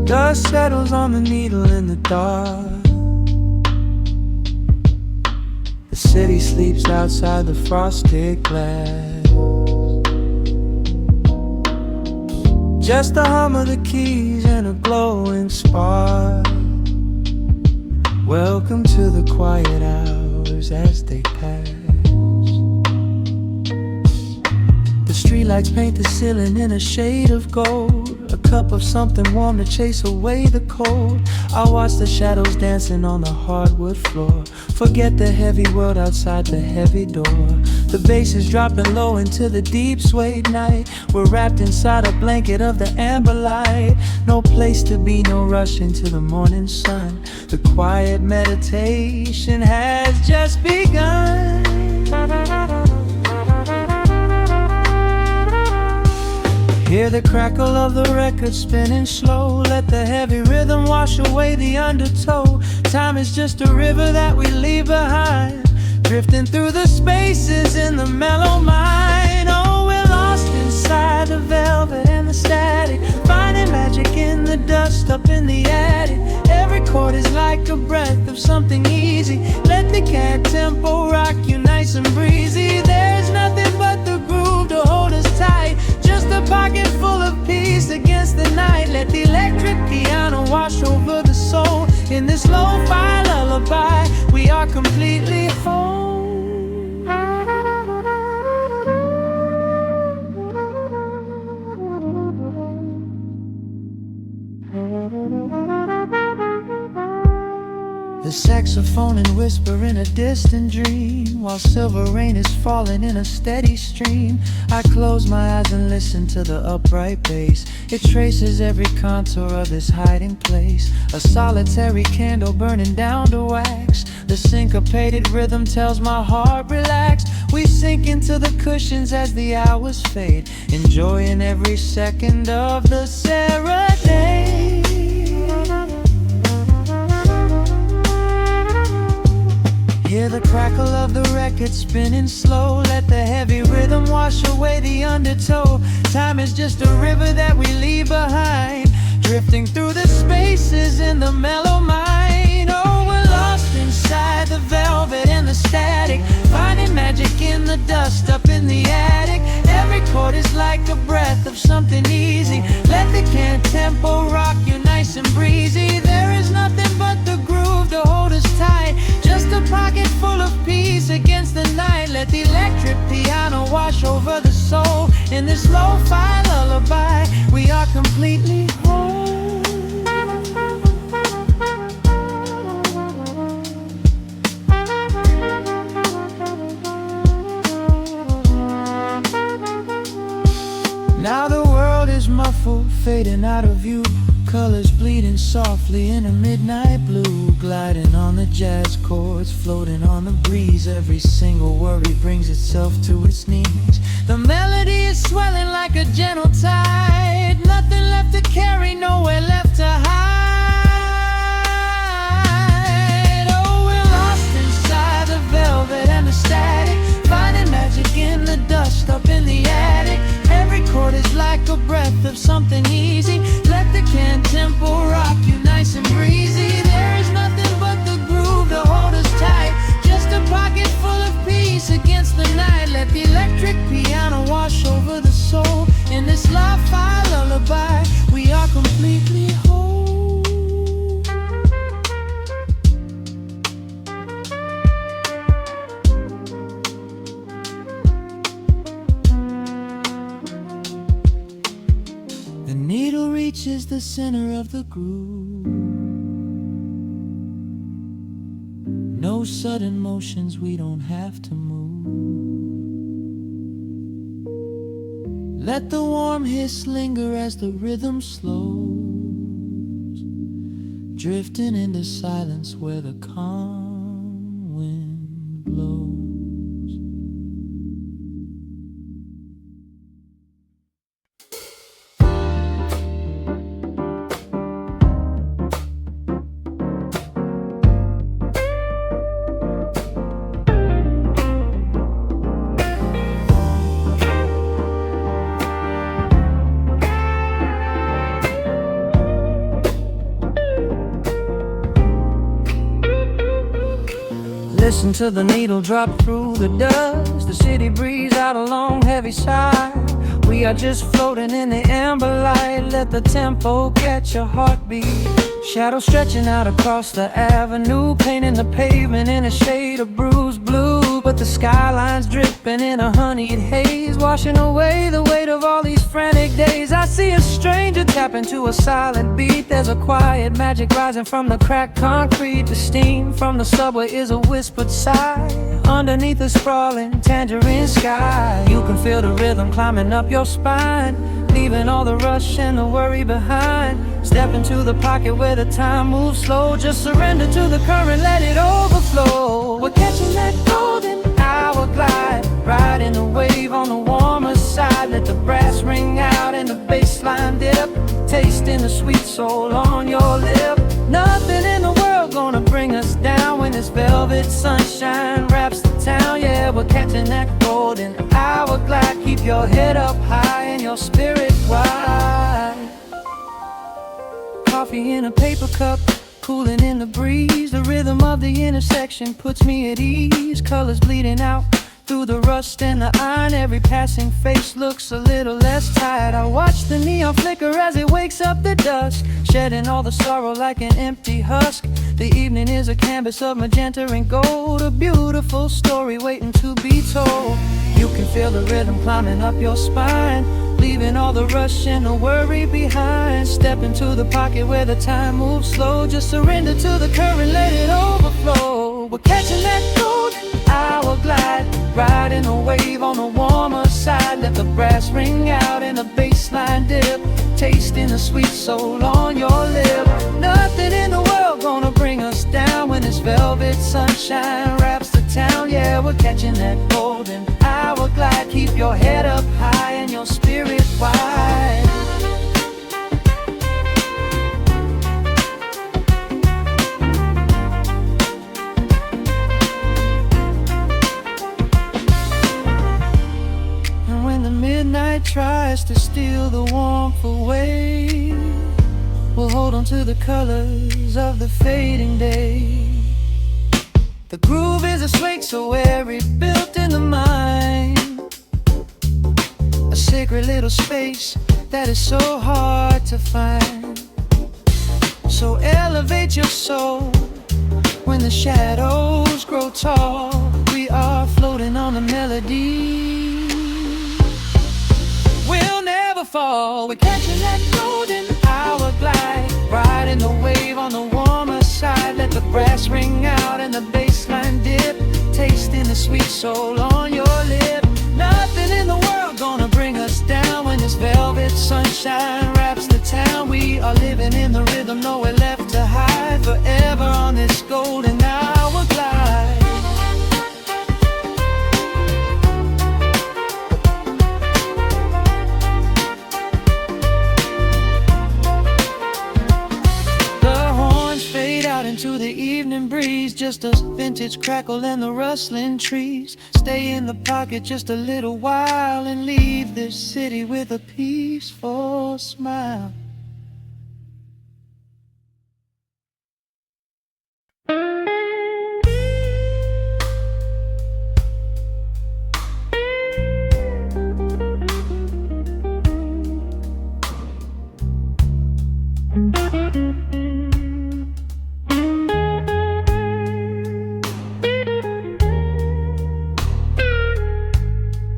Dust settles on the needle in the dark. The city sleeps outside the frosted glass. Just the hum of the keys and a glowing spark. Welcome to the quiet hours as they pass. The streetlights paint the ceiling in a shade of gold. A cup of something warm to chase away the cold. I watch the shadows dancing on the hardwood floor. Forget the heavy world outside the heavy door. The bass is dropping low into the deep suede night. We're wrapped inside a blanket of the amber light. No place to be, no rush into the morning sun. The quiet meditation has just begun. Hear the crackle of the record spinning slow. Let the heavy rhythm wash away the undertow. Time is just a river that we leave behind, drifting through the spaces in the mellow mind. Oh, we're lost inside the velvet and the static, finding magic in the dust up in the attic. Every chord is like a breath of something easy. Let the cat tempo rock you nice and breezy. There's nothing but the groove to hold us tight. Just a pocket full of peace against the night. Let the electric piano wash over the soul. In this lo-fi lullaby, we are completely whole. The saxophone and whisper in a distant dream, while silver rain is falling in a steady stream. I close my eyes and listen to the upright bass. It traces every contour of this hiding place. A solitary candle burning down to wax. The syncopated rhythm tells my heart relax. We sink into the cushions as the hours fade, enjoying every second of the serenade. Hear the crackle of the record spinning slow. Let the heavy rhythm wash away the undertow. Time is just a river that we leave behind, drifting through the spaces in the mellow mind. Oh, we're lost inside the velvet and the static, finding magic in the dust up in the attic. Every chord is like a breath of something easy. Let the can tempo rock you nice and breezy. There is nothing but the groove to hold us tight. Just a pocket full of peace against the night. Let the electric piano wash over the soul. In this lo-fi lullaby, we are completely whole. Now the world is muffled, fading out of view. Colors bleeding softly in a midnight blue, gliding on the jazz chords, floating on the breeze. Every single worry brings itself to its knees. The melody is swelling like a gentle tide. Nothing left to carry, nowhere left to hide. Oh, we're lost inside the velvet and the static, finding magic in the dust up in the attic. Every chord is like a breath of something easy. Let the can tempo rock you nice and breezy. There is nothing but the groove to hold us tight. Just a pocket full of peace against the night. Let the electric piano wash over the soul. In this lo-fi lullaby, we are completely whole. The needle reaches the center of the groove. No sudden motions, we don't have to move. Let the warm hiss linger as the rhythm slows, drifting into silence where the calm wind blows. Listen to the needle drop through the dust. The city breeze out a long heavy sigh. We are just floating in the amber light. Let the tempo catch your heartbeat. Shadows stretching out across the avenue, painting the pavement in a shade of bruised blue. But the skyline's dripping in a honeyed haze, washing away the weight of all these frantic days. I see a stranger tap into a silent beat. There's a quiet magic rising from the cracked concrete. The steam from the subway is a whispered sigh underneath the sprawling tangerine sky. You can feel the rhythm climbing up your spine, leaving all the rush and the worry behind. Step into the pocket where the time moves slow. Just surrender to the current, let it overflow. We're catching that golden hour glide, riding the wave on the warmer side. Let the brass ring out and the bass line dip, tasting the sweet soul on your lip. Nothing in the world gonna bring us down when this velvet sunshine wraps the town. Yeah, we're catching that golden hour glide. Keep your head up high and your spirit wide. Coffee in a paper cup, cooling in the breeze. The rhythm of the intersection puts me at ease. Colors bleeding out through the rust and the iron. Every passing face looks a little less tired. I watch the neon flicker as it wakes up the dusk, shedding all the sorrow like an empty husk. The evening is a canvas of magenta and gold, a beautiful story waiting to be told. You can feel the rhythm climbing up your spine, leaving all the rush and the worry behind. Step into the pocket where the time moves slow. Just surrender to the current, let it overflow. We're catching that golden hour glide, riding a wave on the warmer side. Let the brass ring out and the bass line dip, tasting the sweet soul on your lip. Nothing in the world gonna bring us down when this velvet sunshine wraps the town. Yeah, we're catching that golden hour glide. Keep your head up high and your spirit wide. And when the midnight tries to steal the warmth away, we'll hold on to the colors of the fading day. The groove is a slate so airy, built in the mind, a sacred little space that is so hard to find. So elevate your soul when the shadows grow tall. We are floating on a melody, we'll never fall. We're catching that golden hour glide, riding the wave on the warmer side. Let the brass ring out and the bass line dip, tasting the sweet soul on your lip. Nothing in the world gonna bring us down when this velvet sunshine wraps the town. We are living in the rhythm, nowhere left to hide, forever on this golden hour glide. Into the evening breeze, just a vintage crackle and the rustling trees. Stay in the pocket just a little while and leave this city with a peaceful smile.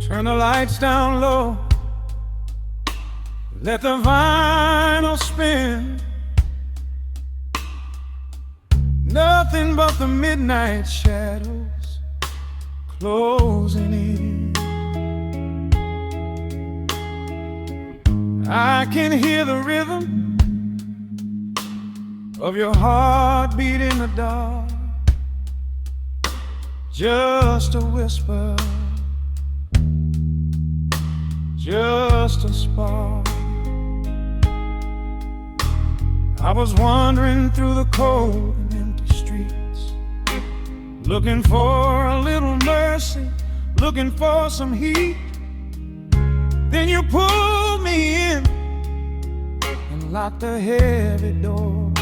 Turn the lights down low, let the vinyl spin. Nothing but the midnight shadows closing in. I can hear the rhythm of your heartbeat in the dark, just a whisper, just a spark. I was wandering through the cold and empty streets, looking for a little mercy, looking for some heat. Then you pulled me in and locked the heavy door.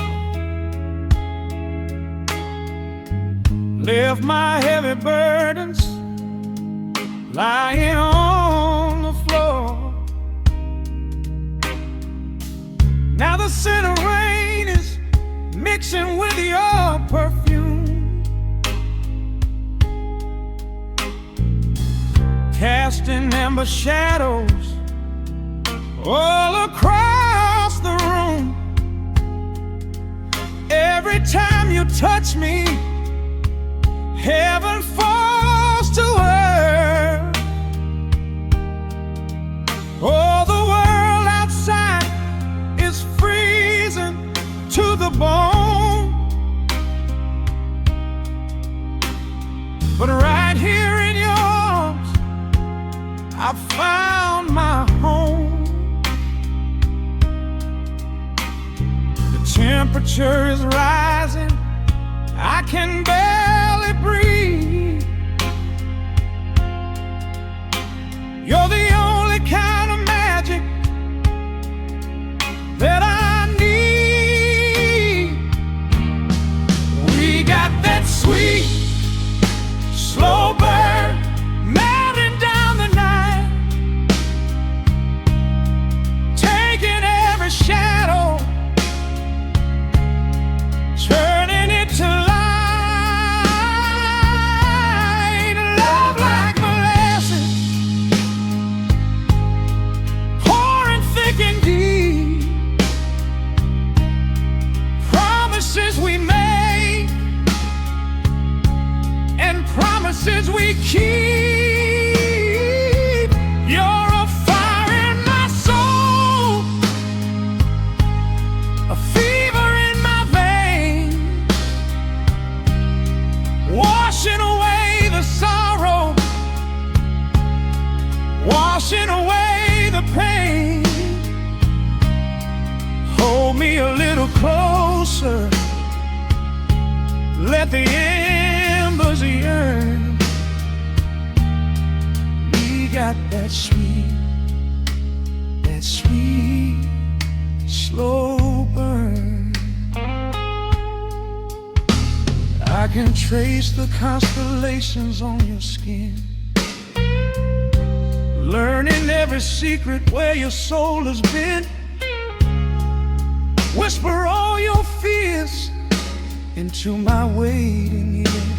lift my heavy burdens lying on the floor. Now the scent of rain is mixing with your perfume, casting amber shadows all across the room. Every time you touch me, heaven falls to earth. Oh, the world outside is freezing to the bone, but right here in your arms I found my home. The temperature is rising, I can barely breathe. You're the only kind of magic that I need. We got that sweet, slow burn melting down the night, taking every shadow, turning it to light. Love like molasses, pouring thick and deep. Promises we make and promises we keep. You're a fire in my soul, a fever in my veins, washing away the sorrow, washing away the pain. Hold me a little closer, let the embers yearn. We got that sweet, slow burn. I can trace the constellations on your skin, learning every secret where your soul has been. Whisper all your fears into my waiting ear.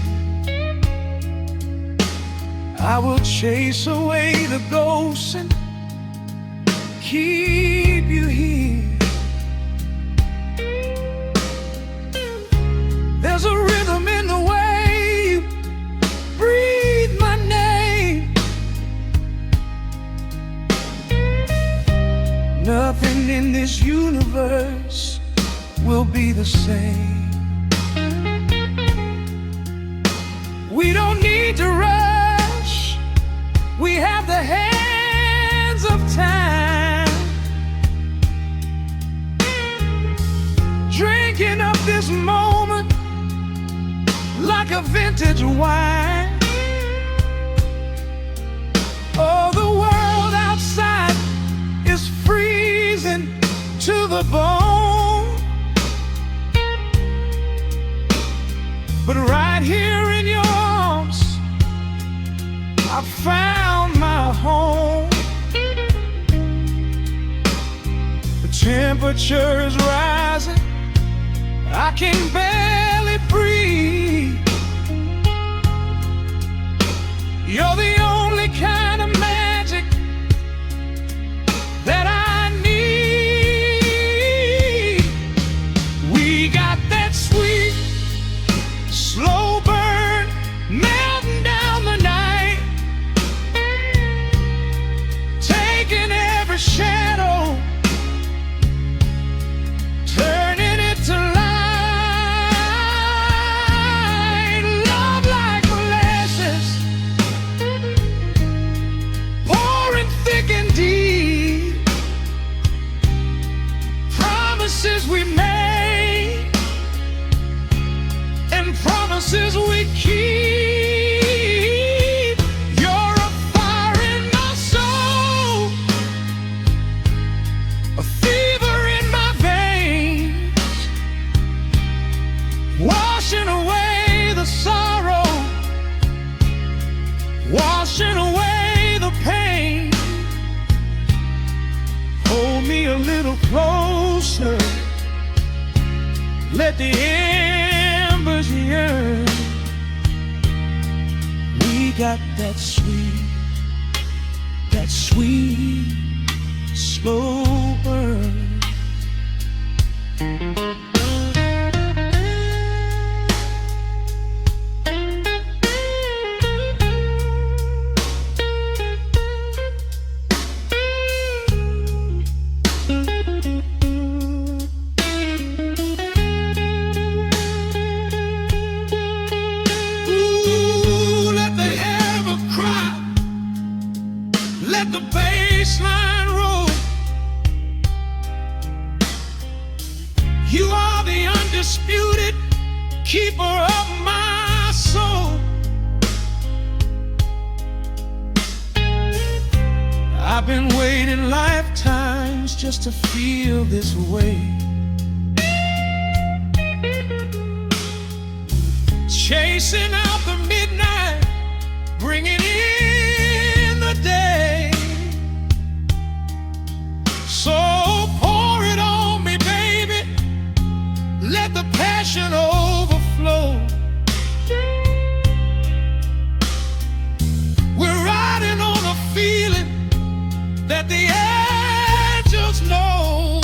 I will chase away the ghosts and keep you here. There's a rhythm in the way you breathe my name. Nothing in this universe will be the same. We don't need to rush, we have the hands of time, drinking up this moment like a vintage wine. Oh, the world outside is freezing to the bone, but right here in your arms I found my home. The temperature is rising, I can barely breathe. You're the only kind of magic that I need. We got that sweet, slow burn melting down the night, taking every shadow, turning it to light. Love like molasses, pouring thick and deep. Promises we made and promises we keep. You're a fire in my soul, a fever in my veins, washing away the sorrow, let the embers yearn. We got that sweet, slow burn. Let the bass line roll. You are the undisputed keeper of my soul. I've been waiting lifetimes just to feel this way. Chasing out the midnight, bringing in the day. So pour it on me, baby. Let the passion overflow. We're riding on a feeling that the angels know.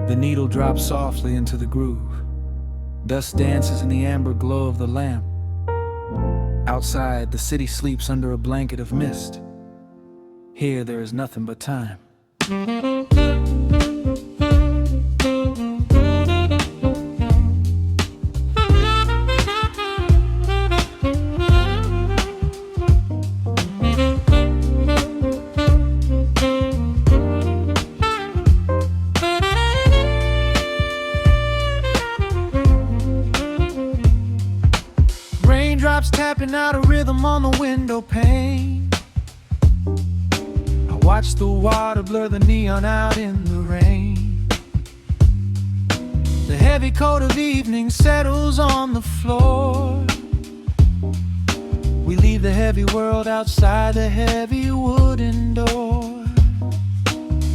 The needle drops softly into the groove. Dust dances in the amber glow of the lamp. Outside, the city sleeps under a blanket of mist. Here, there is nothing but time. Raindrops tapping out a rhythm on the window pane. I watch the water blur the neon out in the rain. The heavy coat of evening settles on the floor. We leave the heavy world outside the heavy wooden door.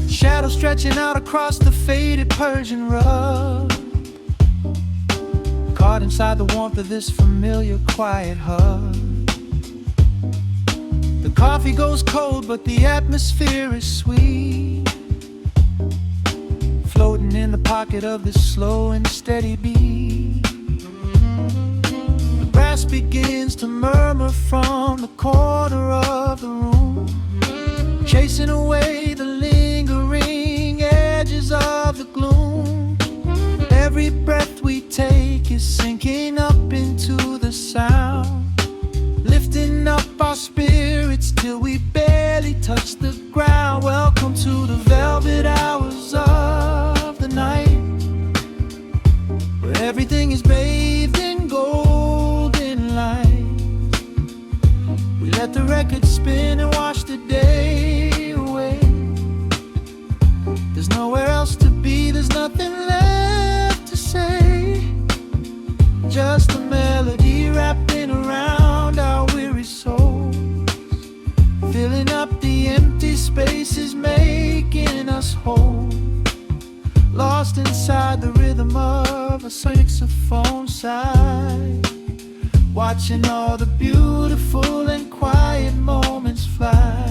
Shadows stretching out across the faded Persian rug. Caught inside the warmth of this familiar quiet hug. The coffee goes cold, but the atmosphere is sweet. Floating in the pocket of this slow and steady beat. The brass begins to murmur from the corner of the room, chasing away the lingering edges of the gloom. Every breath we take is sinking up into the sound, lifting up our spirits till we barely touch the ground. Welcome to the velvet hours of the night, where everything is bathed in golden light. We let the record spin and wash the day away. There's nowhere else to be, there's nothing left to say. Just a melody wrapping around our weary souls, filling up the empty spaces, making us whole. Lost inside the rhythm of a saxophone sigh, watching all the beautiful and quiet moments fly.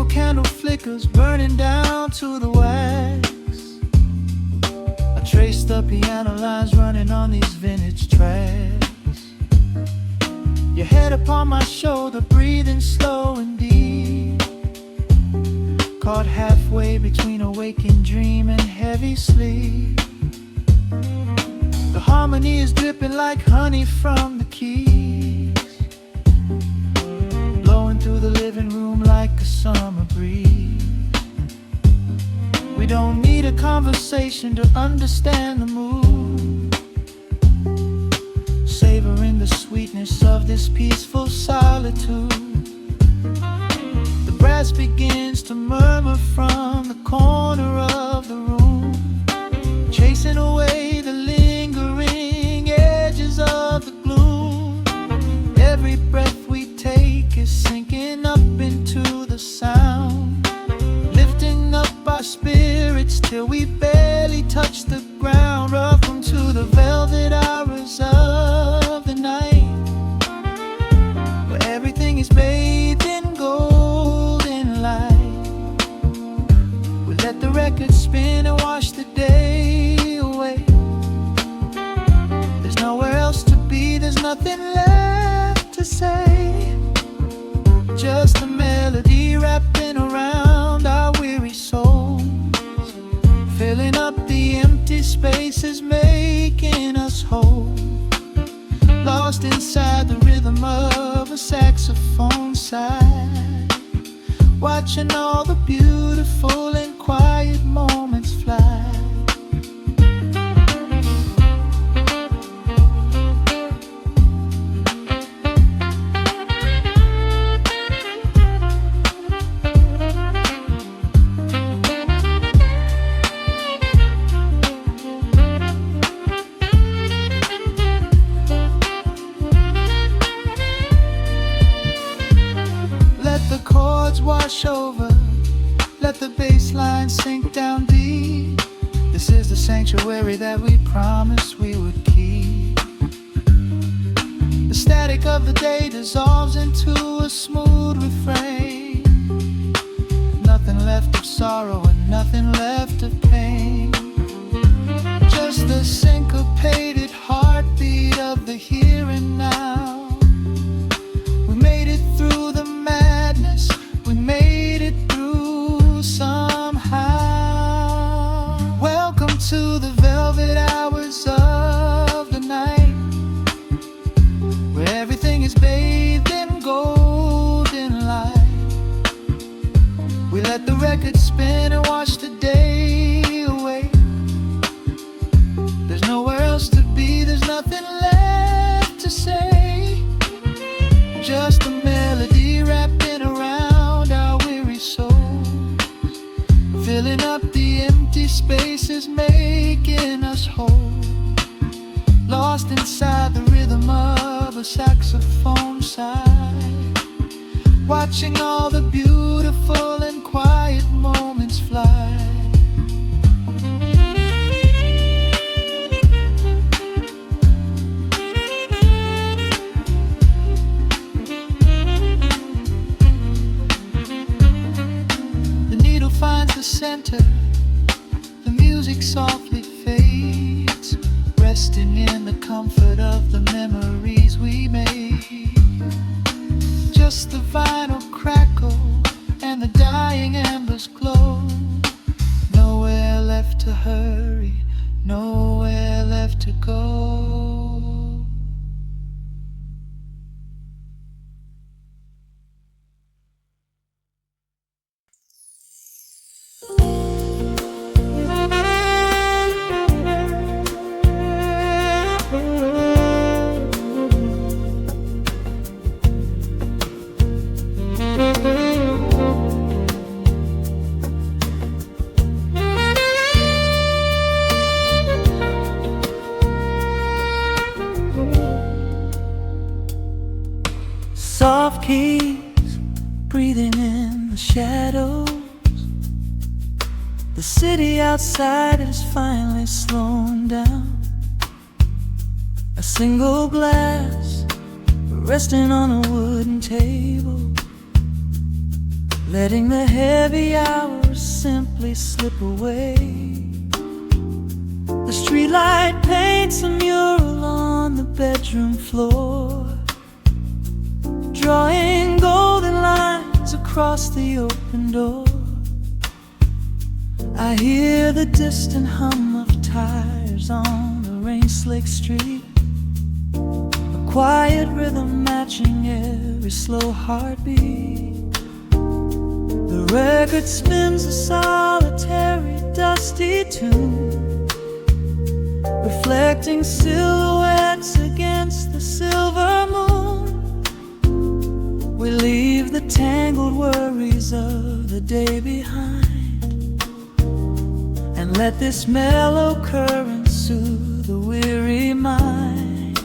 Candle flickers burning down to the wax. I trace the piano lines running on these vintage tracks. Your head upon my shoulder, breathing slow and deep, caught halfway between a waking dream and heavy sleep. The harmony is dripping like honey from the keys, blowing through the living room like a summer breeze. We don't need a conversation to understand the mood. sweetness of this peaceful solitude. The brass begins to murmur from the corner of the room, chasing away the lingering edges of the gloom. Every breath we take is sinking up into the sound, lifting up our spirits till we barely touch the ground. Welcome to the velvet hours of the night, where everything is bathed in golden light. We let the record spin and wash the day away. There's nowhere else to be, there's nothing left to say. Just a melody wrapping around our weary souls, filling up the empty spaces, making us whole. Lost inside the rhythm of a saxophone sigh, watching all the beautiful and quiet moments fly. Wash over, let the bass line sink down deep. This is the sanctuary that we promised we would keep. The static of the day dissolves into a smooth refrain. Nothing left of sorrow and nothing left of pain, just the syncopated heartbeat of the here and now. We made it through the madness, we made it through somehow. Welcome to the velvet hours of the night, where everything is bathed in golden light. We let the record spin and wash the day away. There's nowhere else to be, there's nothing left to say. Just a melody wrapping around our weary souls, filling up the empty spaces, making us whole. Lost inside the rhythm of a saxophone sigh, watching all the beautiful and quiet moments fly. Finds the center, the music softly fades, resting in the comfort of the memories we made. Just the vinyl crackle and the dying embers glow. Nowhere left to hurry, nowhere left to go. Soft keys breathing in the shadows. The city outside is finally slowing down. A single glass resting on a wooden table, letting the heavy hours simply slip away. The streetlight paints a mural on the bedroom floor, drawing golden lines across the open door. I hear the distant hum of tires on the rain-slicked street, a quiet rhythm matching every slow heartbeat. The record spins a solitary, dusty tune, reflecting silhouettes against the silver moon. We leave the tangled worries of the day behind and let this mellow current soothe the weary mind.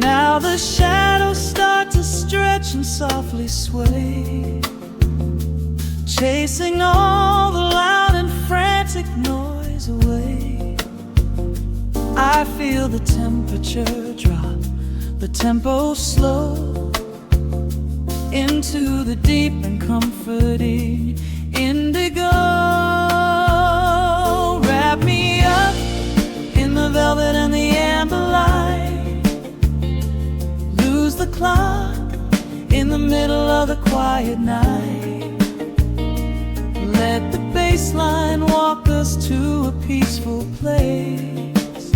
Now the shadows start to stretch and softly sway, chasing all the loud and frantic noise away. I feel the temperature drop, the tempo slow, into the deep and comforting indigo. Wrap me up in the velvet and the amber light, lose the clock in the middle of the quiet night. Let the bass line walk us to a peaceful place,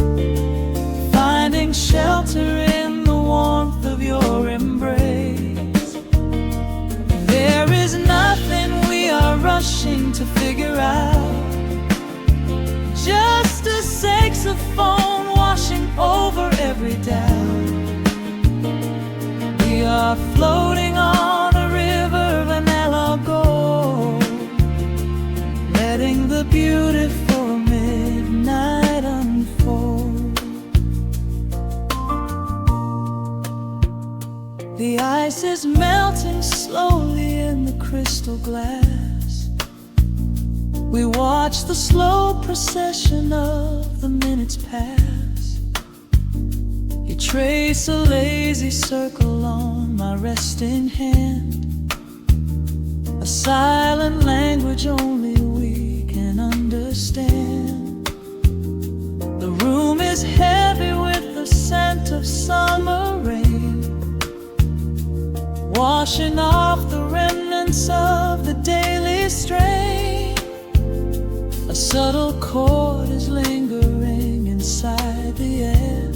finding shelter in the warmth of your embrace. There is nothing we are rushing to figure out, just a saxophone washing over every doubt. We are floating on a river of vanilla gold, letting the beautiful midnight unfold. The ice is melting slowly in the crystal glass. We watch the slow procession of the minutes pass. You trace a lazy circle on my resting hand, a silent language only we can understand. The room is heavy with the scent of summer rain, washing off the remnants of the daily strain. A subtle chord is lingering inside the air,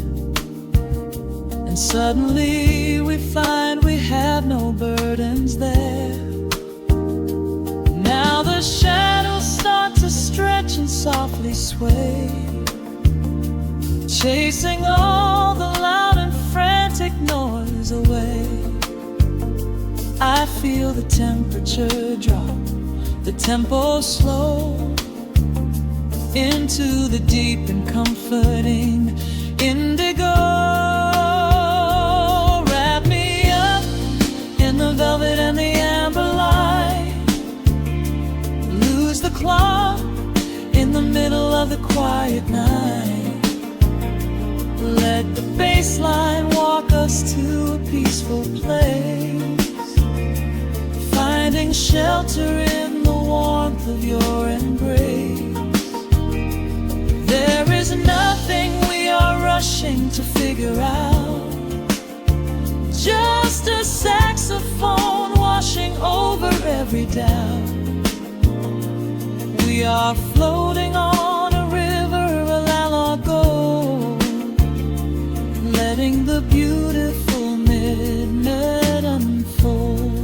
and suddenly we find we have no burdens there. Now the shadows start to stretch and softly sway, chasing all the loud and frantic noise away. I feel the temperature drop, the tempo slow, into the deep and comforting indigo. Wrap me up in the velvet and the amber light, lose the clock in the middle of the quiet night. Let the bass line walk us to a peaceful place, finding shelter in the warmth of your embrace. There is nothing we are rushing to figure out, just a saxophone washing over every doubt. We are floating on a river of analog gold, letting the beautiful midnight unfold.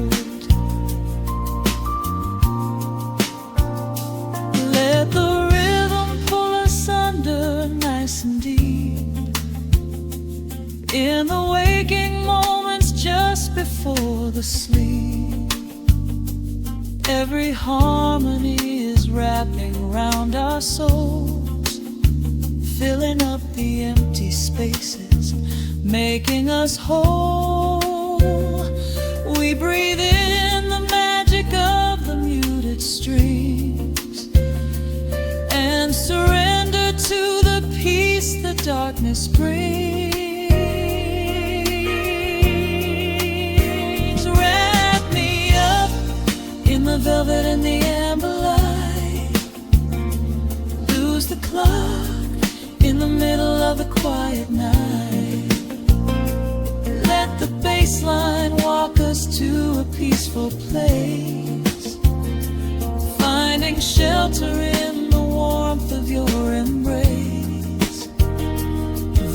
Let the rhythm pull us under nice and deep, in the waking moments just before the sleep. Every harmony is wrapping round our souls, filling up the empty spaces, making us whole. We breathe in the magic of the muted strings and surrender to the peace the darkness brings. Wrap me up in the velvet and the amber light, lose the clock in the middle of the quiet night. Let the bass line walk us to a peaceful place, finding shelter in the warmth of your embrace.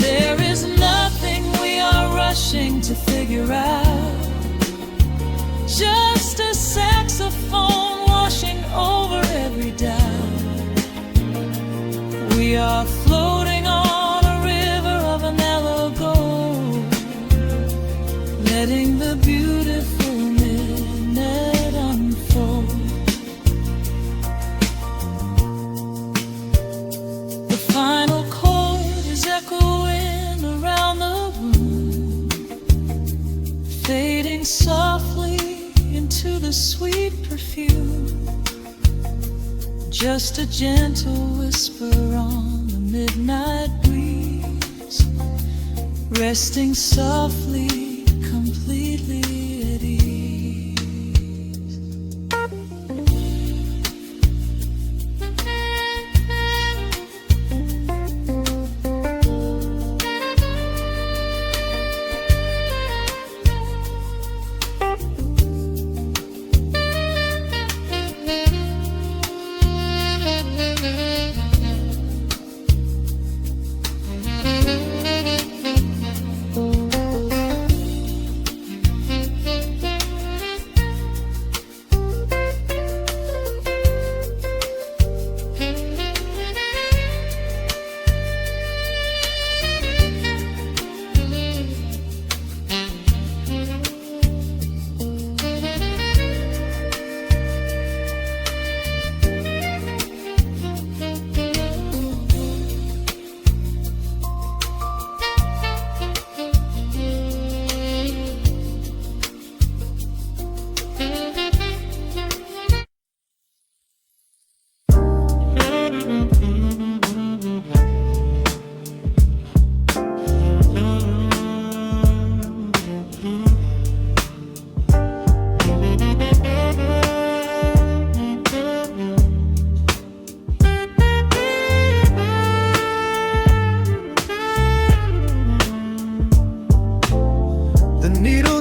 There is nothing we are rushing to figure out, just a saxophone washing over every doubt. We are floating letting the beautiful minute unfold. The final chord is echoing around the room, fading softly into the sweet perfume. Just a gentle whisper on the midnight breeze, resting softly, completely at ease.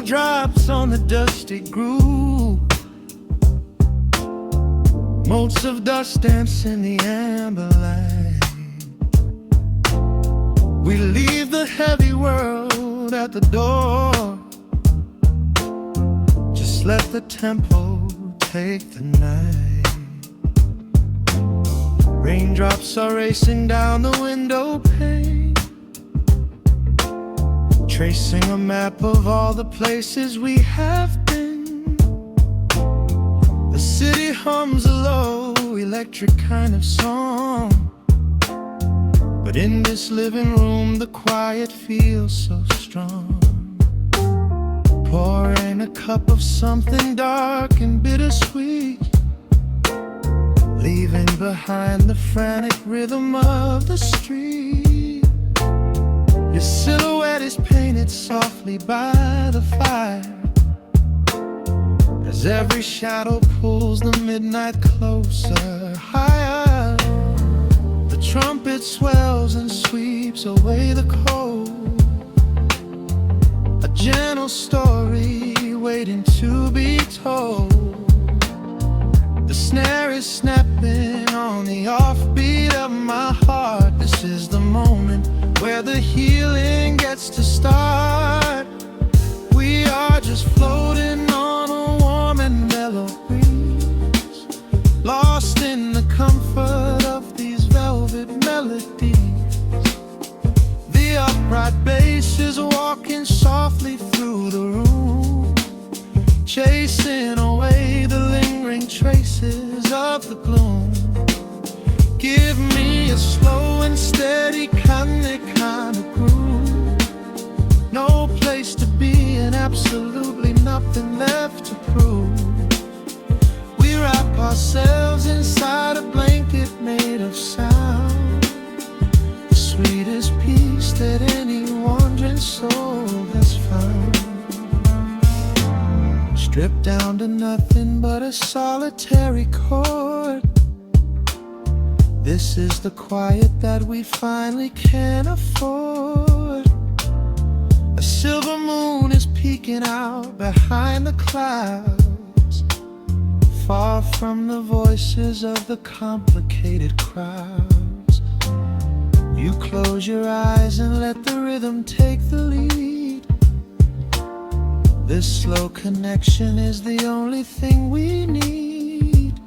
Drops on the dusty groove, motes of dust dance in the amber light. We leave the heavy world at the door, just let the tempo take the night. Raindrops are racing down the window pane, tracing a map of all the places we have been. The city hums a low, electric kind of song, but in this living room the quiet feels so strong. Pouring a cup of something dark and bittersweet, leaving behind the frantic rhythm of the street. Your silhouette is painted softly by the fire, as every shadow pulls the midnight closer, higher. The trumpet swells and sweeps away the cold, a gentle story waiting to be told. The snare is snapping on the offbeat of my heart. This is the moment where the healing gets to start. We are just floating on a warm and mellow breeze, lost in the comfort of these velvet melodies. The upright bass is walking softly through the room, chasing away the lingering traces of the gloom. Give me a slow and steady kind of groove, no place to be and absolutely nothing left to prove. We wrap ourselves inside a blanket made of sound, the sweetest peace that any wandering soul has found. Stripped down to nothing but a solitary chord, this is the quiet that we finally can afford. A silver moon is peeking out behind the clouds, far from the voices of the complicated crowds. You close your eyes and let the rhythm take the lead. This slow connection is the only thing we need.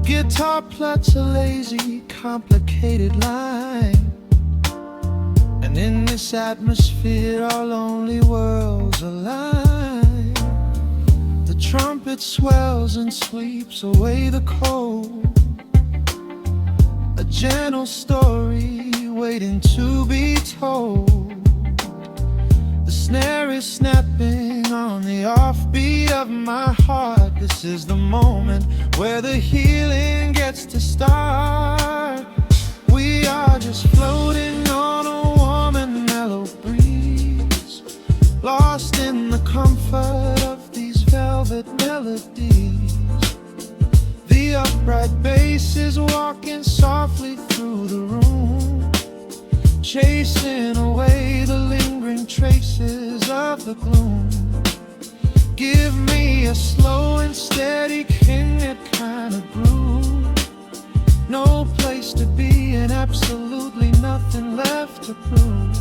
Guitar plucks a lazy, complicated line, and in this atmosphere our lonely worlds comes alive. The trumpet swells and sweeps away the cold. A gentle story waiting to be told. The snare is snapping on the offbeat of my heart. This is the moment where the healing gets to start. We are just floating on a warm and mellow breeze, lost in the comfort of these velvet melodies. The upright bass is walking softly through the room, chasing away the lingering traces of the gloom. Give me a slow and steady king-it kind of groove. No place to be and absolutely nothing left to prove.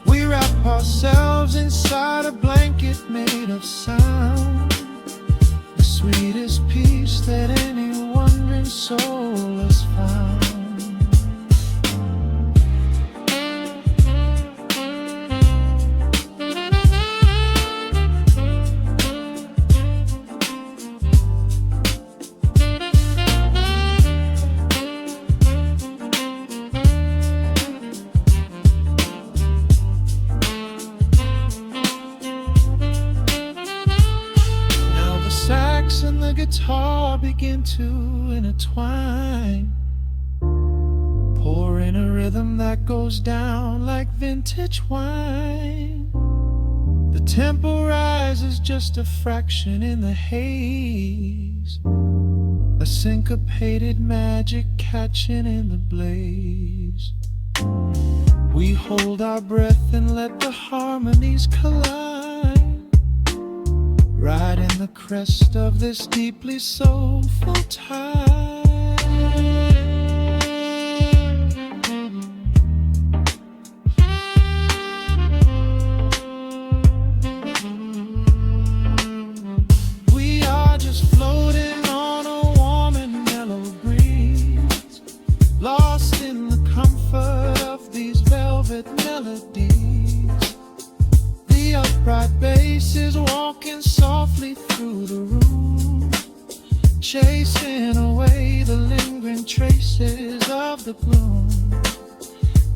We wrap ourselves inside a blanket made of sound, the sweetest peace that any wandering soul has found. And the guitar begin to intertwine, pouring a rhythm that goes down like vintage wine. The tempo rises just a fraction in the haze, a syncopated magic catching in the blaze. We hold our breath and let the harmonies collide, right in the crest of this deeply soulful tide. We are just floating on a warm and mellow breeze, lost in the comfort of these velvet melodies. The upright bass is walking softly through the room, chasing away the lingering traces of the gloom.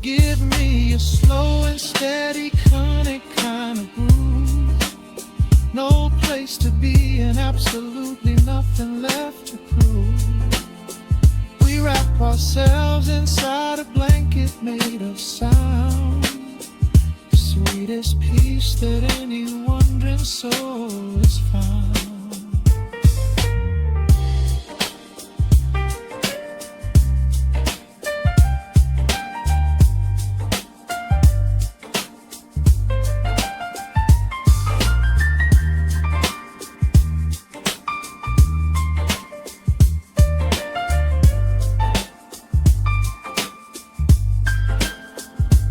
Give me a slow and steady conic kind of groove. No place to be and absolutely nothing left to prove. We wrap ourselves inside a blanket made of sound, the sweetest peace that any wandering soul has found.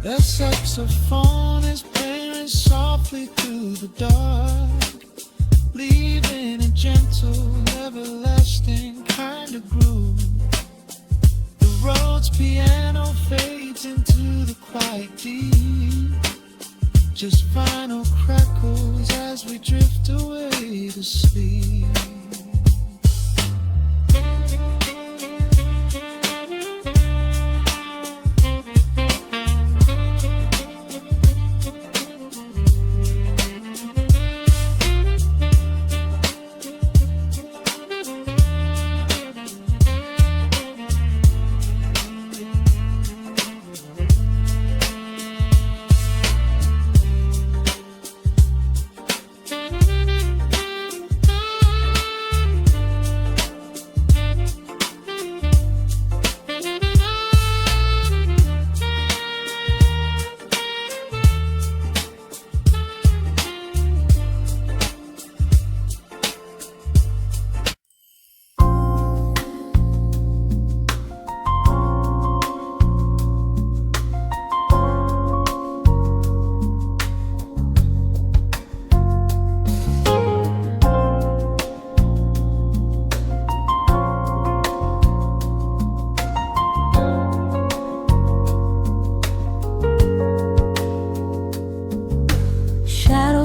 The saxophone is playing softly through the dark, leaving a gentle, everlasting kind of groove. The Rhodes piano fades into the quiet deep, just final crackles as we drift away to sleep.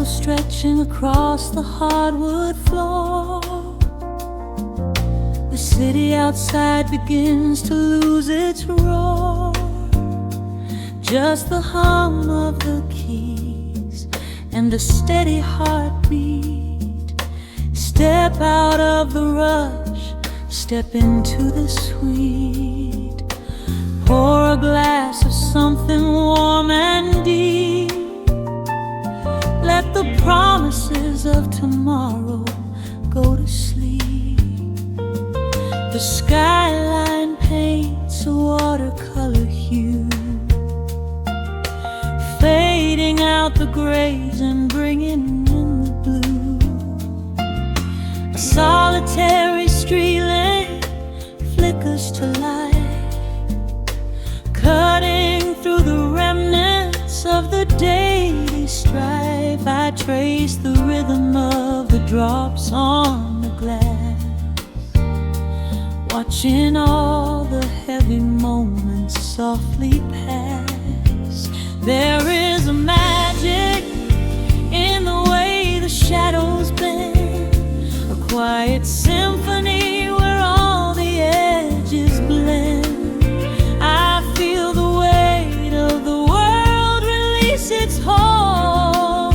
shadows stretching across the hardwood floor. The city outside begins to lose its roar. Just the hum of the keys and a steady heartbeat. Step out of the rush, step into the sweet. Pour a glass of something warm and deep. Let the promises of tomorrow go to sleep. The skyline paints a watercolor hue, fading out the grays and bringing in the blue. A solitary street lamp flickers to life, cutting through the remnants of the daily strife. I trace the rhythm of the drops on the glass, watching all the heavy moments softly pass. There is a magic in the way the shadows bend, a quiet symphony where all the edges blend. I feel the weight of the world release its hold,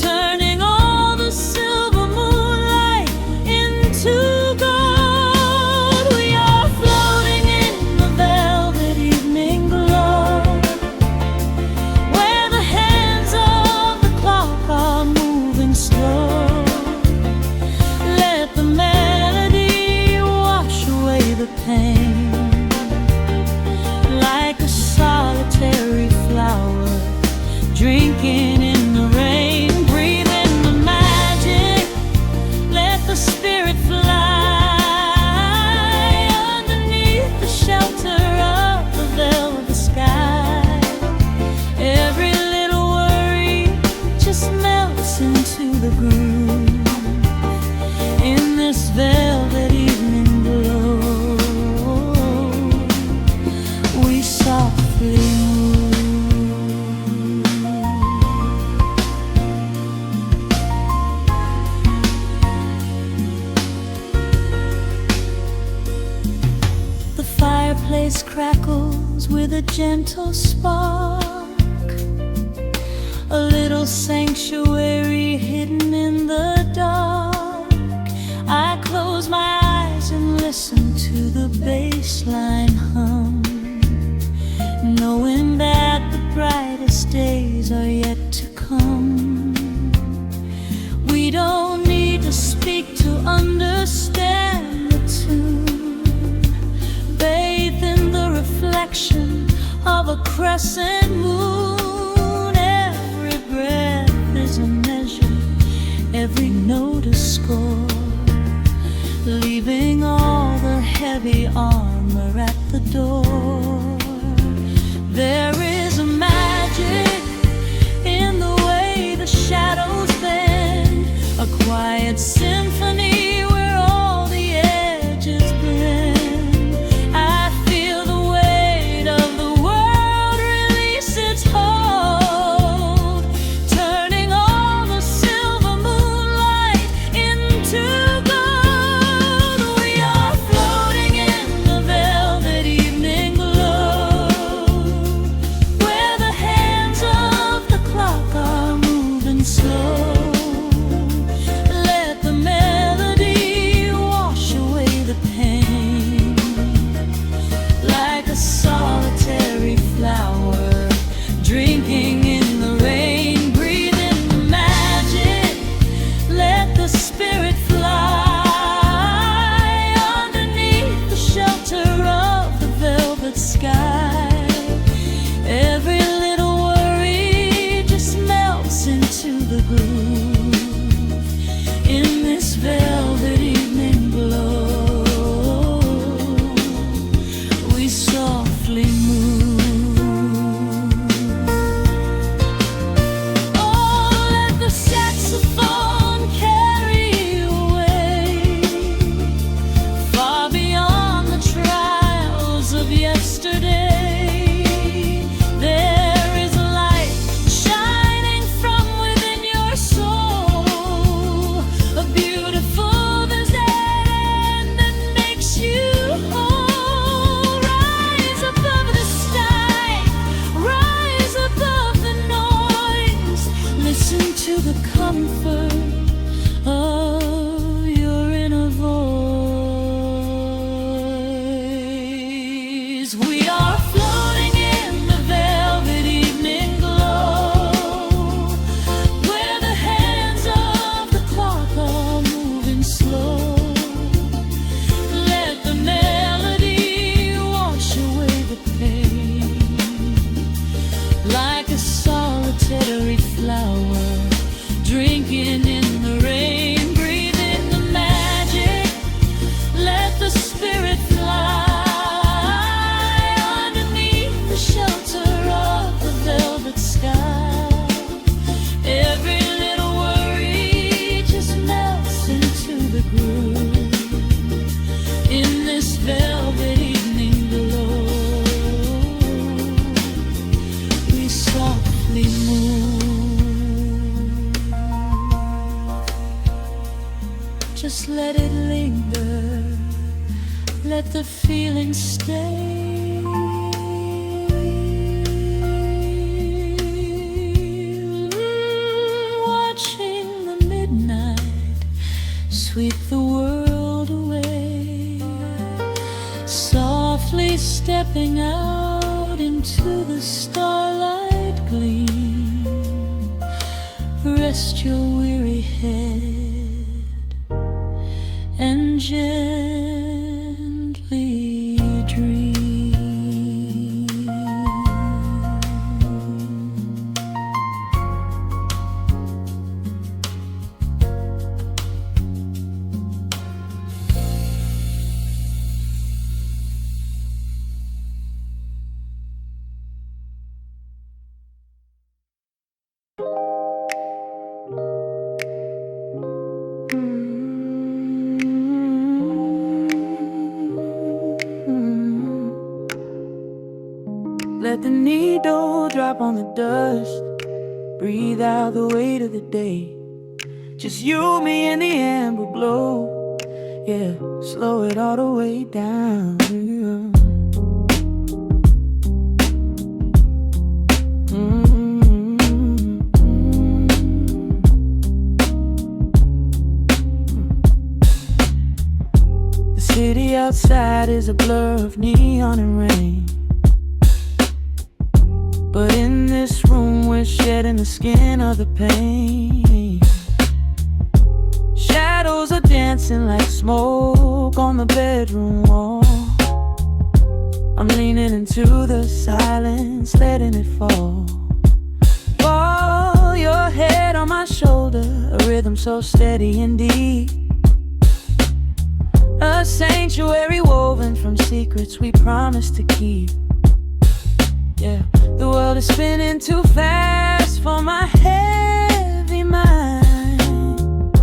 turning all the silver moonlight into gold. We are floating in the velvet evening glow, where the hands of the clock are moving slow. Let the melody wash away the pain, like a solitary flower drinking in the rain. Breathe in the magic, let the spirit fly underneath the shelter of the velvet sky. Every little worry just melts into the groove in this velvet evening glow. We softly move. The fireplace crackles with a gentle spark, a little sanctuary hidden in the dark. I close my eyes and listen to the bassline hum, knowing that the brightest days are yet to come. We don't need to speak to understand the tune, bathed in the reflection of a crescent moon. Every breath is a measure, every note a score, leaving all the heavy armor at the door. There is a magic in the way the shadows bend, a quiet symphony where all the edges blend. I feel the weight of the world release its hold, turning all the silver moonlight into gold. We are floating in the velvet evening glow, where the hands of the clock are moving slow. Let the melody wash away the pain, like a solitary flower drinking in the rain. Breathe in the magic, let the spirit fly underneath the shelter of the velvet sky. Every little worry just melts into the glow. into the comfort of your inner voice. We are floating in the velvet evening glow, where the hands of the clock are moving slow. Let the melody wash away the pain, like a solitary flower drinking in the rain. Breathe in the magic, let the spirit fly underneath the shelter of the velvet sky. Every little worry just melts into the groove in this velvet evening glow. We softly move, just let it linger, let the feeling stay. Watching the midnight sweep the world away, softly stepping out into the starlight gleam. Rest your weary head and gently dream. Let the needle drop on the dust, breathe out the weight of the day. Just you, me, and the amber glow. Yeah, slow it all the way down. The city outside is a blur of neon and rain, but in this room we're shedding the skin of the pain. Shadows are dancing like smoke on the bedroom wall. I'm leaning into the silence, letting it fall. Fall your head on my shoulder, a rhythm so steady and deep. A sanctuary woven from secrets we promised to keep. Yeah, the world is spinning too fast for my heavy mind,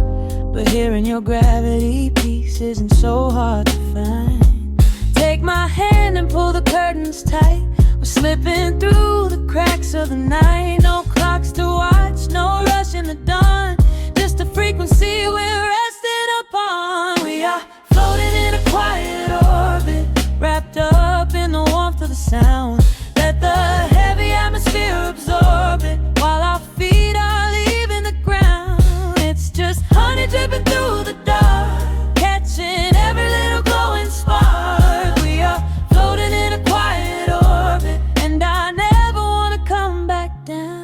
but hearing your gravity piece isn't so hard to find. Take my hand and pull the curtains tight. We're slipping through the cracks of the night. No clocks to watch, no rush in the dawn, just a frequency we're resting upon. We are floating in a quiet orbit, wrapped up in the warmth of the sound. Let the heavy atmosphere absorb it, while our feet are leaving the ground. It's just honey dripping through the dark, catching every little glowing spark. We are floating in a quiet orbit, and I never want to come back down.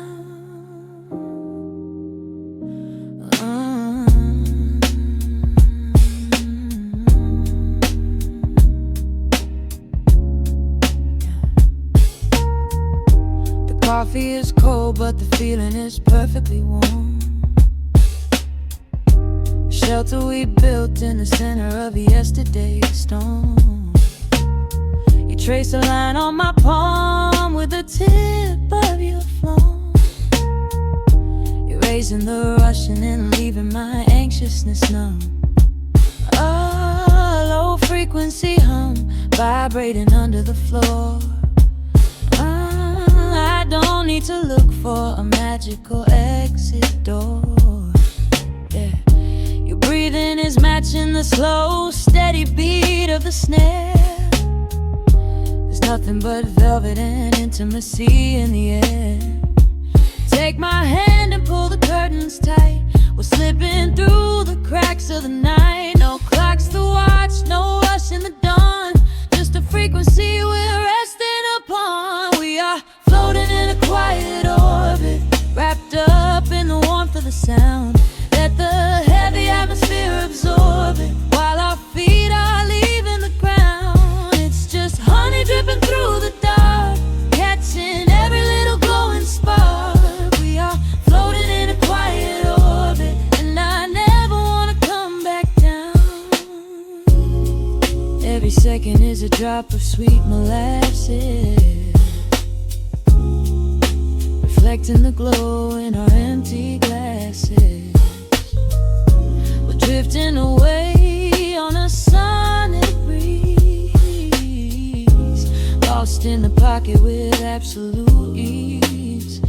Coffee is cold, but the feeling is perfectly warm. Shelter we built in the center of yesterday's storm. You trace a line on my palm with the tip of your phone, erasing the rushing and leaving my anxiousness numb. A low frequency hum vibrating under the floor. I don't need to look for a magical exit door. Yeah, your breathing is matching the slow, steady beat of the snare. There's nothing but velvet and intimacy in the air. Take my hand and pull the curtains of the sound. Let the heavy atmosphere absorb it while our feet are leaving the ground. It's just honey dripping through the dark, catching every little glowing spark. We are floating in a quiet orbit, and I never wanna come back down. Every second is a drop of sweet molasses, reflecting the glow in our empty glasses. We're drifting away on a sonic breeze, lost in the pocket with absolute ease.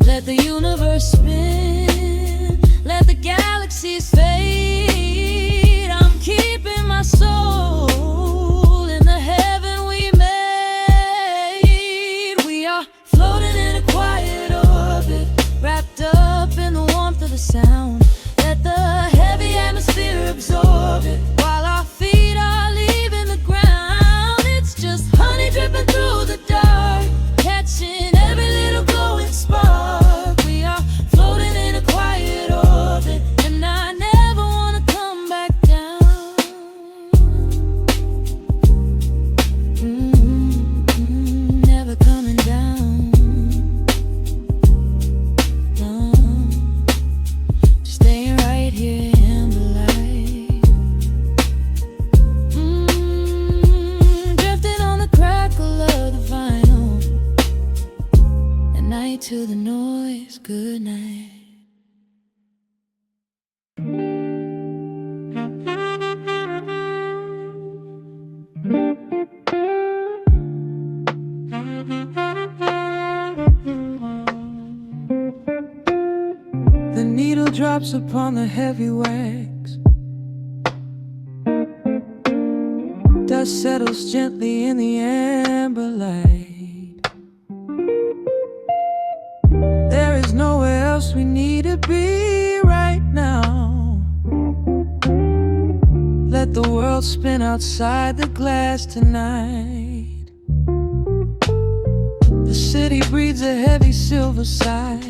Let the universe spin, let the galaxies fade. I'm keeping my soul in the heaven we made. We are floating in a quiet orbit, wrapped up in the warmth of the sound. Let the heavy atmosphere absorb it while our feet are leaving the ground. It's just honey dripping through the dark, catching every little glowing spark. We are floating in a quiet orbit, and I never wanna come back down. Never coming down. No, staying right here in the light. Drifting on the crackle of the vinyl. At night to the noise, good night. The needle drops upon the heavy wax. Dust settles gently in the amber light. There is nowhere else we need to be right now. Let the world spin outside the glass tonight. The city breathes a heavy silver sigh.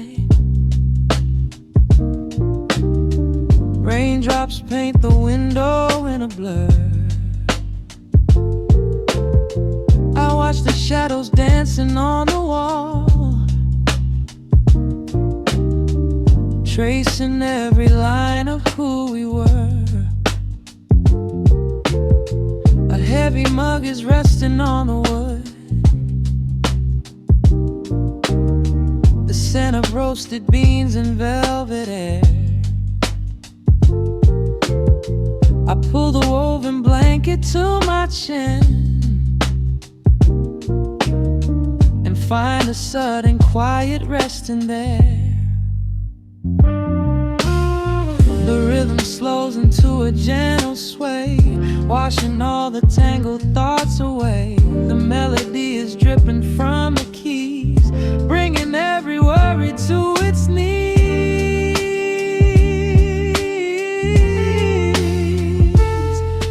Raindrops paint the window in a blur. I watch the shadows dancing on the wall, tracing every line of who we were. A heavy mug is resting on the wood. The scent of roasted beans and velvet air. I pull the woven blanket to my chin and find a sudden quiet resting there. The rhythm slows into a gentle sway, washing all the tangled thoughts away. The melody is dripping from the keys, bringing every worry to its knees.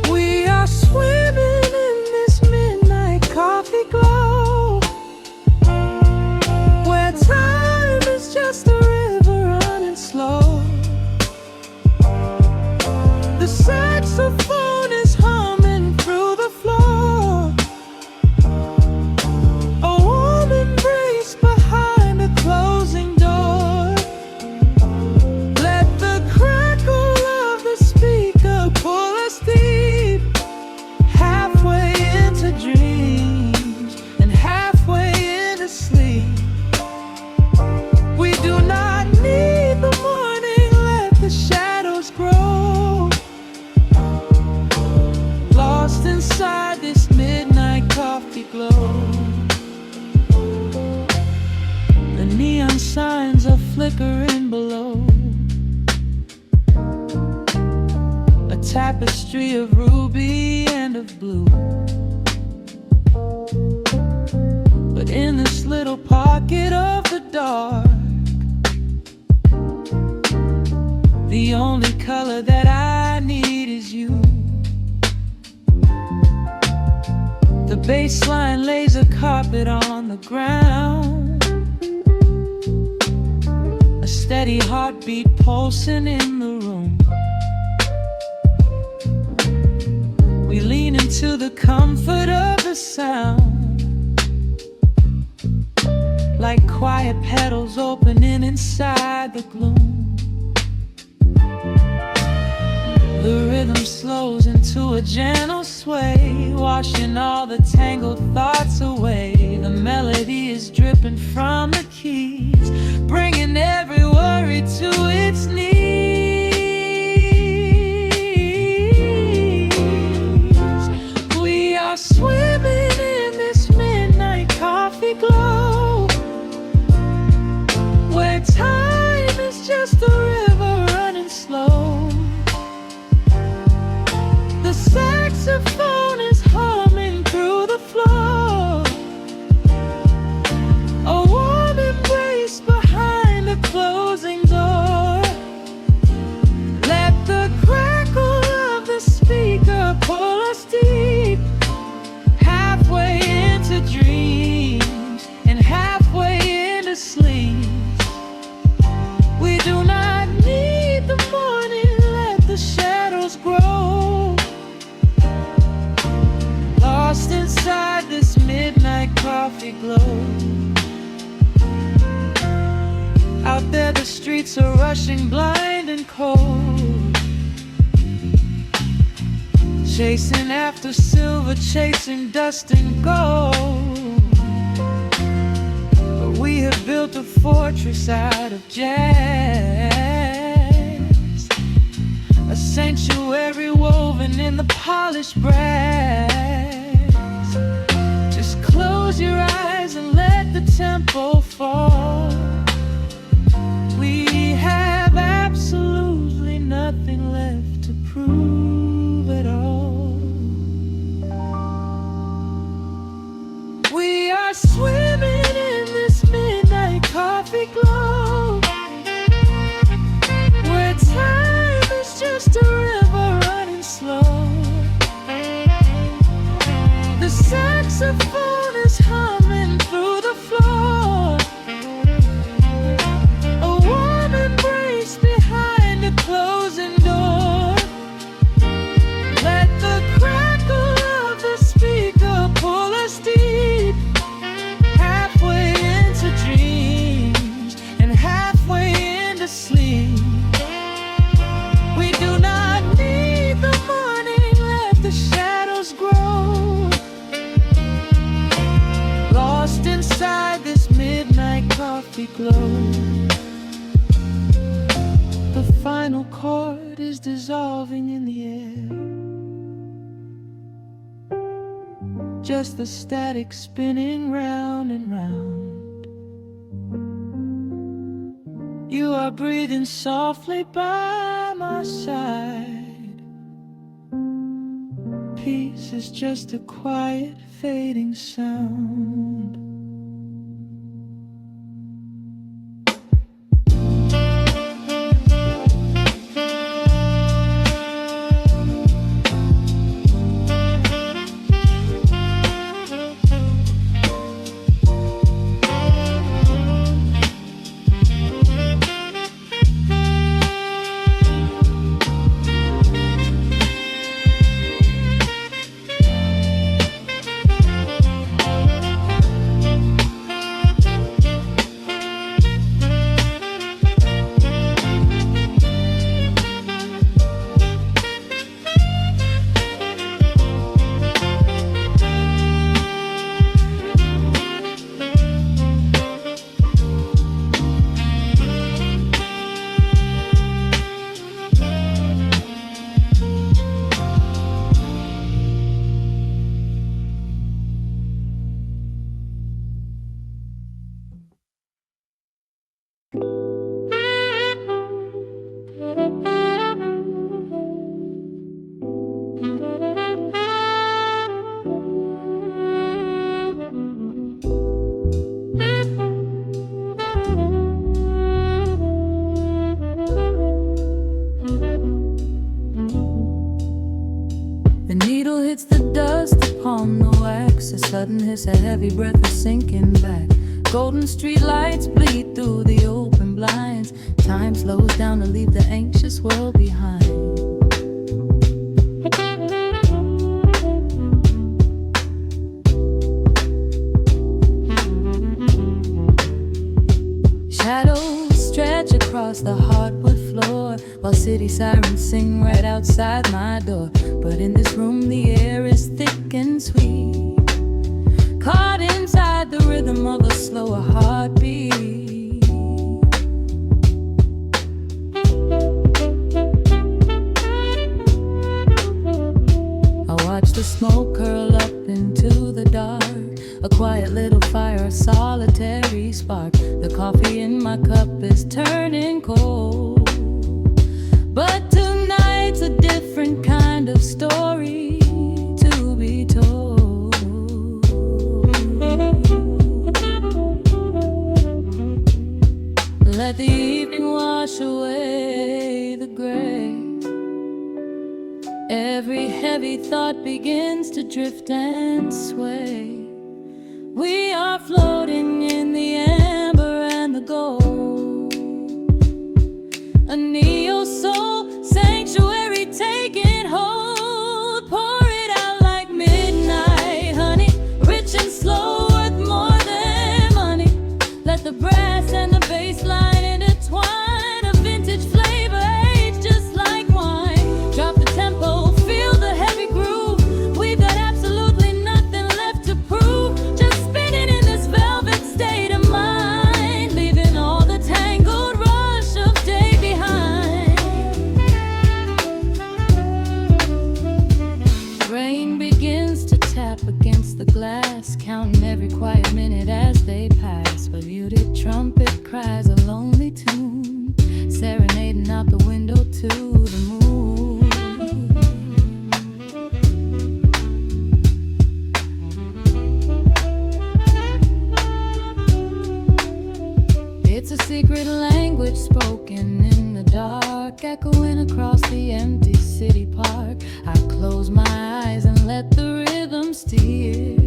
We are swimming in this midnight coffee glow, where time is just a river running slow. The saxophone is humming through the floor, a warm embrace behind a closing door. Let the crackle of the speaker pull us deep, halfway into dreams and halfway into sleep. We do not need the morning, let the shadows grow. Lost inside this midnight coffee glow. The neon signs are flickering below, a tapestry of ruby and of blue. But in this little pocket of the dark, the only color that I need is you. The bass line lays a carpet on the ground, a steady heartbeat pulsing in the room. We lean into the comfort of the sound, like quiet petals opening inside the gloom. The rhythm slows into a gentle sway, washing all the tangled thoughts away. The melody is dripping from the keys, bringing every worry to its knees. We are swimming in this midnight coffee glow, where time is just a river running slow. The saxophone is humming through the floor, a warm embrace behind a closing door. Let the crackle of the speaker pull us deep, halfway into dreams and halfway into sleep. We do not need the morning, let the shadows grow. Lost inside this midnight coffee glow. Out there the streets are rushing blind and cold, chasing after silver, chasing dust and gold. But we have built a fortress out of jazz, a sanctuary woven in the polished brass. Just close your eyes and let the tempo fall. We have absolutely nothing left to prove at all. We are swimming in this midnight coffee glow, where time is just a river running slow. The saxophone is humming through the floor, a warm embrace behind a closing door. Let the crackle of the speaker pull us deep, halfway into dreams and halfway into sleep. We do not need the morning, let the shadows grow. Lost inside this midnight coffee glow. The final chord is dissolving in the air, just the static spinning round and round. You are breathing softly by my side. Peace is just a quiet fading sound. hits the dust upon the wax. A sudden hiss, a heavy breath, a sinking back. Golden street lights bleed through the open blinds. Time slows down to leave the anxious world behind. Shadows stretch across the hardwood floor, while city sirens sing right outside my door. But in this room the air is thick and sweet, caught inside the rhythm of a slower heartbeat. I watch the smoke curl up into the dark, a quiet little fire, a solitary spark. The coffee in my cup is turning cold, but tonight's a different kind of story to be told. Let the evening wash away the gray. Every heavy thought begins to drift and sway. We are floating in the amber and the gold, a neo-soul sanctuary taking hold. Pour it out like midnight honey, rich and slow, worth more than money. Let the brass and the bass line intertwine, a vintage flavor aged just like wine. Drop the tempo, feel the heavy groove. We've got absolutely nothing left to prove, just spinning in this velvet state of mind, leaving all the tangled rush of day behind. Rain begins to tap against the glass, counting every quiet minute as they pass. A muted trumpet cries a lonely tune, serenading out the window to the moon. It's a secret language spoken in the dark, echoing across the empty city park. I close my eyes and let the rhythm steer.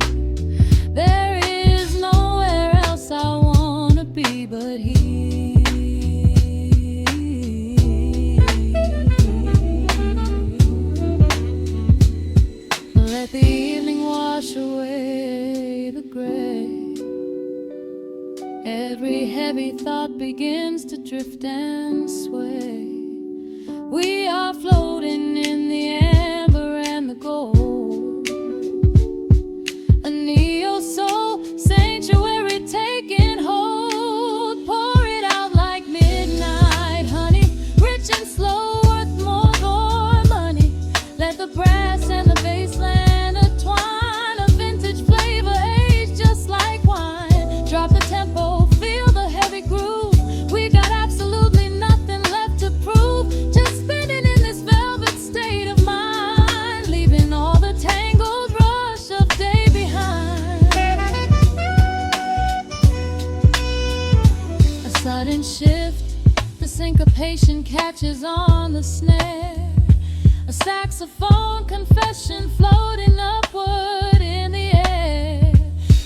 There is nowhere else I wanna be but here. Let the evening wash away the gray. Every heavy thought begins to drift and sway. We are floating in the amber and the gold, a neo-soul sanctuary taking hold. Pour it out like midnight honey, rich and slow, worth more than money. Let the brass and the bass line intertwine, a vintage flavor aged just like wine. Drop the tempo, feel the heavy groove. We got absolutely nothing left to prove, just spinning in this velvet state of mind, leaving all the tangled rush of day behind. A sudden shift, the syncopation catches on the snare. A saxophone confession floating upward in the air.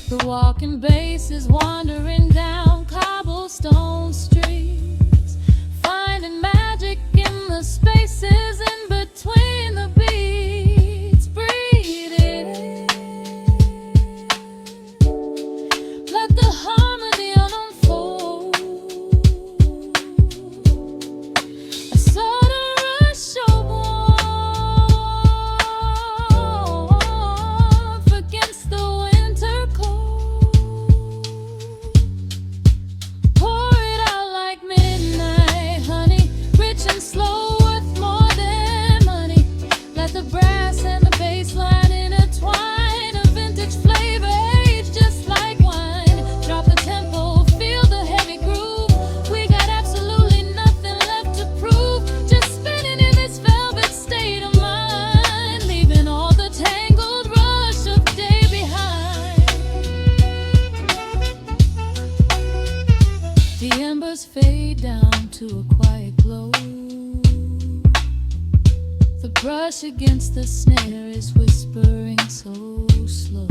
The walking bass is wandering down cobblestone streets, finding magic in the spaces in between the beats. Breathe it in, let the harmony unfold. A sudden rush of warmth against the winter cold. Pour it out like midnight honey, rich and slow, worth more than money. Let the brass and the bass line intertwine, a vintage flavor aged just like wine. Drop the tempo, feel the heavy groove. We got absolutely nothing left to prove, just spinning in this velvet state of mind, leaving all the tangled rush of day behind. The embers fade down to a quiet glow. The brush against the snare is whispering so slow.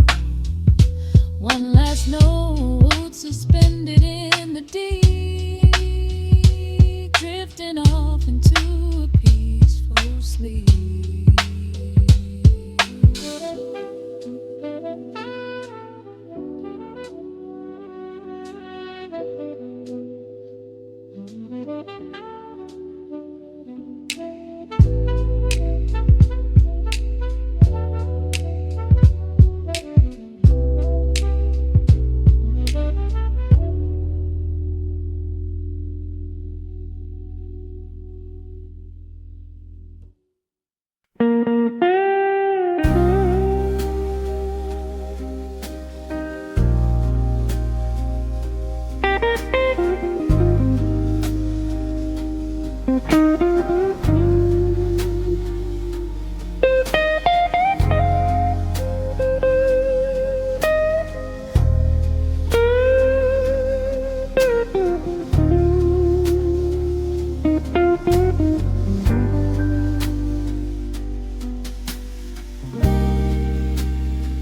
One last note suspended in the deep, drifting off into a peaceful sleep.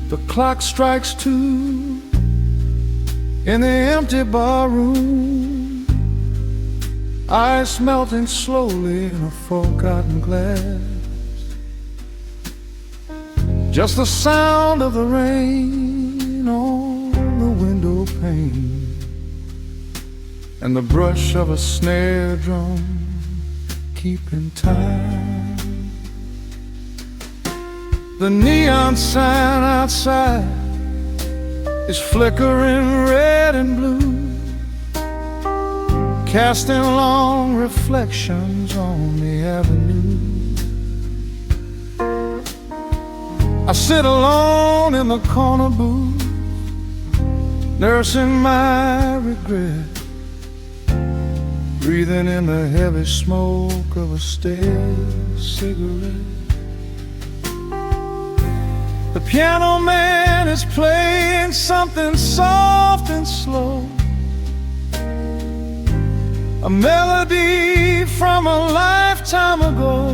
The clock strikes 2 in the empty bar room, ice melting slowly in a forgotten glass. Just the sound of the rain on the window pane and the brush of a snare drum keeping time. The neon sign outside is flickering red and blue, casting long reflections on the avenue. I sit alone in the corner booth, nursing my regret, breathing in the heavy smoke of a stale cigarette. The piano man is playing something soft and slow, a melody from a lifetime ago.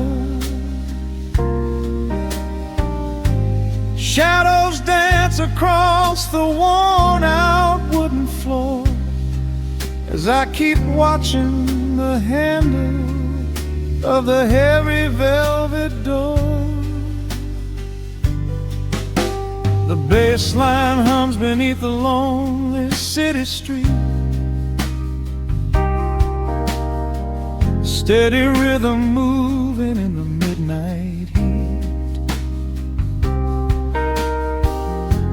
Shadows dance across the worn-out wooden floor as I keep watching the handle of the heavy velvet door. The bass line hums beneath the lonely city street, steady rhythm moving in the midnight heat.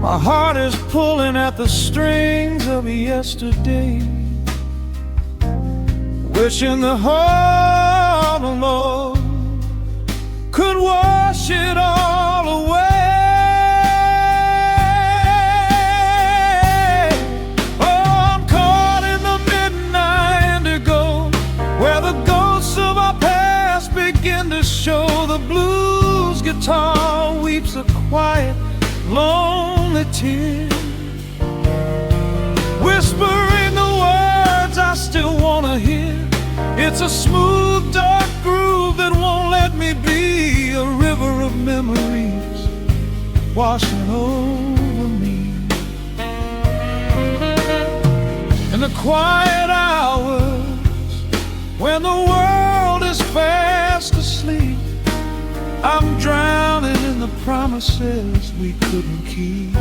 My heart is pulling at the strings of yesterday, wishing the heart alone could wash it all away. Show the blues guitar weeps a quiet, lonely tear, whispering the words I still wanna hear. It's a smooth, dark groove that won't let me be, a river of memories washing over me. In the quiet hours when the world is fast asleep, I'm drowning in the promises we couldn't keep.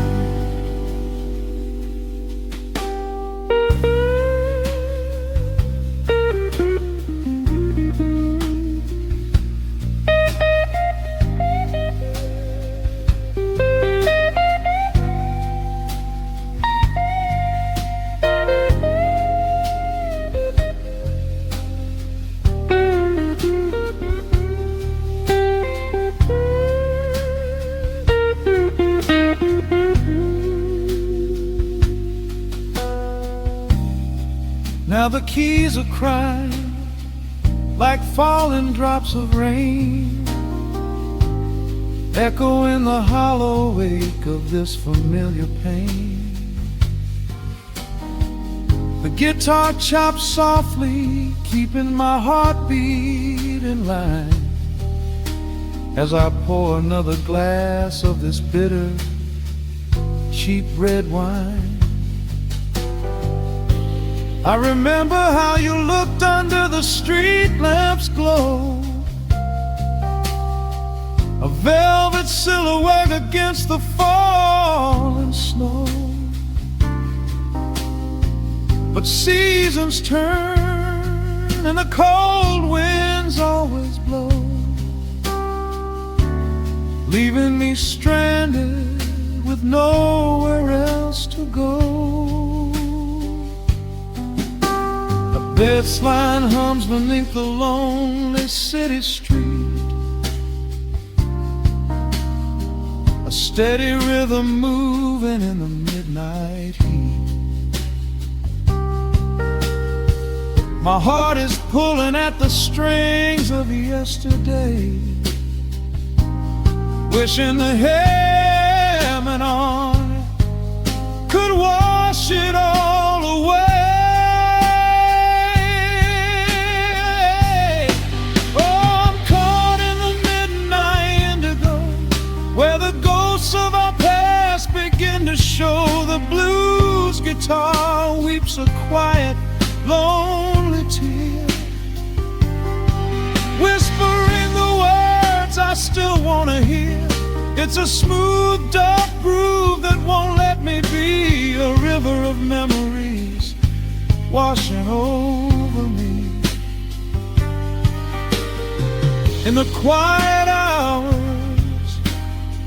Now the keys are crying like falling drops of rain, echo in the hollow wake of this familiar pain. The guitar chops softly, keeping my heartbeat in line, as I pour another glass of this bitter, cheap red wine. I remember how you looked under the street lamps' glow, a velvet silhouette against the falling snow. But seasons turn and the cold winds always blow, leaving me stranded with nowhere else to go. A bass line hums beneath the lonely city street, a steady rhythm moving in the midnight heat. My heart is pulling at the strings of yesterday, wishing the hammer on it could wash it all away. Oh, I'm caught in the midnight indigo, where the ghosts of our past begin to show. The blues guitar weeps a quiet, lonely tear, whispering the words I still want to hear. It's a smooth, dark groove that won't let me be, a river of memories washing over me. In the quiet hours,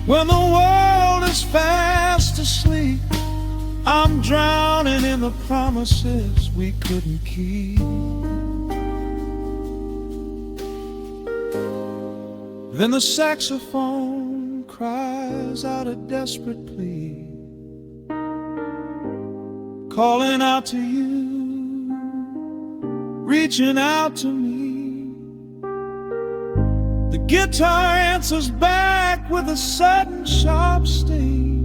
when the world is fast asleep, I'm drowning in the promises we couldn't keep. Then the saxophone cries out a desperate plea, calling out to you, reaching out to me. The guitar answers back with a sudden sharp sting,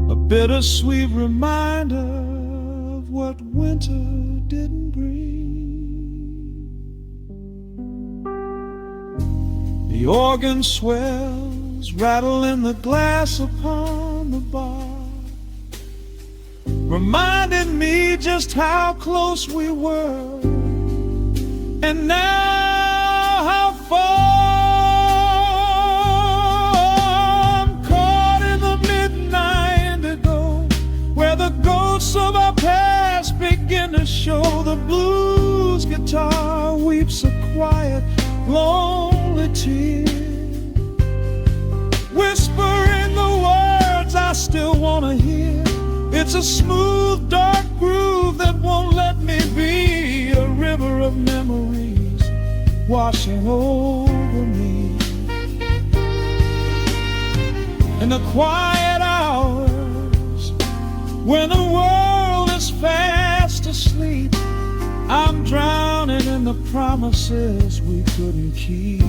a bittersweet reminder of what winter didn't bring. The organ swells, rattling the glass upon the bar, reminding me just how close we were, and now how far. I'm caught in the midnight indigo, where the ghosts of our past begin to show. The blues guitar weeps a quiet, lonely tear, whispering the words I still want to hear. It's a smooth, dark groove that won't let me be, a river of memories washing over me. In the quiet hours, when the world is fast asleep, I'm drowning in the promises we couldn't keep.